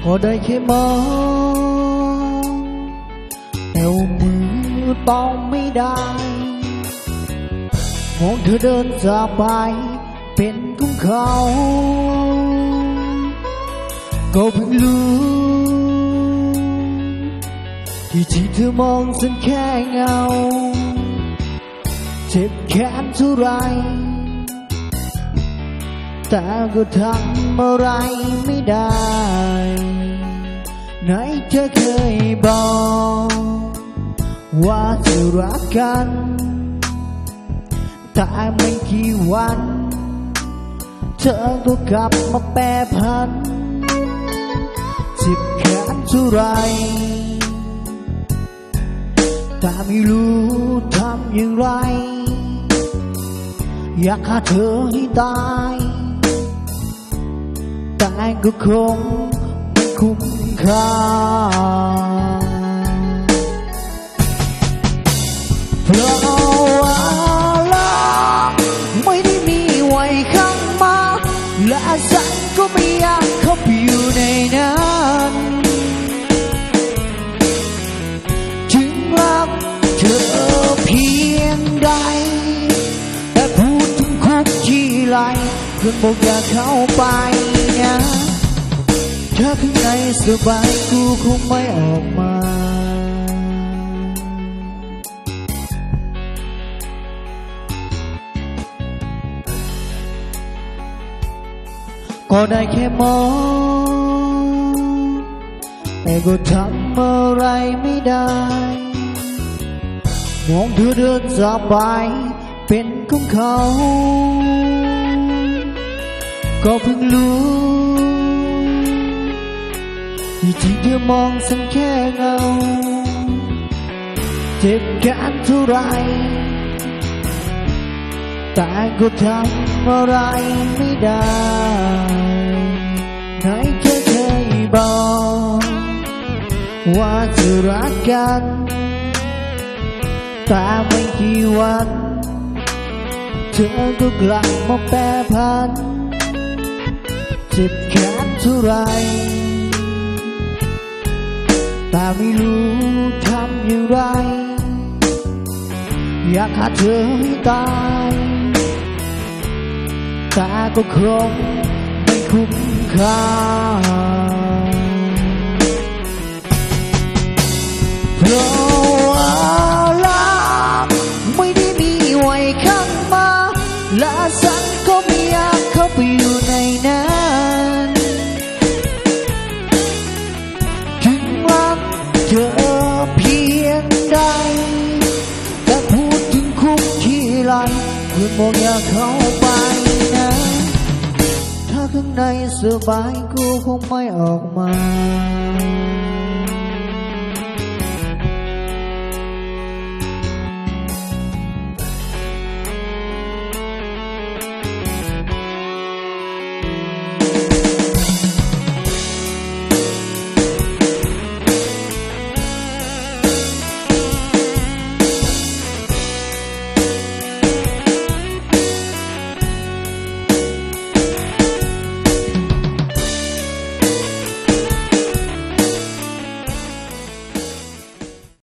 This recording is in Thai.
ก็ได้แค่มองแต่มือต้องไม่ได้มองเธอเดินจากไปเป็นของเขาก็เพิ่งรู้ที่จริงเธอมองฉันแค่เงาเจ็บแค้นเท่าไรแต่ก็ทำอะไรไม่ได้ไหนเธอเคยบอกว่าจะรักกันแต่ไม่กี่วันเธอก็กลับมาแปรผันเจ็บแค้นเท่าไรแต่ไม่รู้ทำอย่างไรอยากฆ่าเธอให้ตายแต่ก็คงไม่คุ้มค่าเพราะว่ารักไม่ได้มีไว้ข้างมาและฉันก็ไม่อยากเข้าไปอยู่ในนั้นถึงรักเธอเพียงใดแต่พูดถึงคุกที่ไรเพื่อนบอกอย่าเข้าไปนะถ้าข้างในสบายกูคงไม่ออกมาก็ได้แค่มองแต่ก็ทำอะไรไม่ได้มองเธอเดินจากไปเป็นของเขาก็เพิ่งรู้ที่จริงเธอมองฉันแค่เงาเจ็บแค้นเท่าไรแต่ก็ทำอะไรไม่ได้ไหนเธอเคยบอกว่าจะรักกันแต่ไม่กี่วันเธอก็กลับมาแปรผันเจ็บแค้นเท่าไรแต่ไม่รู้ทำอย่างไรอยากฆ่าเธอให้ตายแต่ก็คงไม่คุ้มค่าเพราะว่ารักไม่ได้มีไว้ข้างมาและฉันก็ไม่อยากเข้าไปอยู่ในนั้นถึงรักเธอเพียงใดแต่พูดถึงคุกที่ไรเพื่อนบอกอย่าเข้าไปนะถ้าข้างในสบายกูคงไม่ออกมา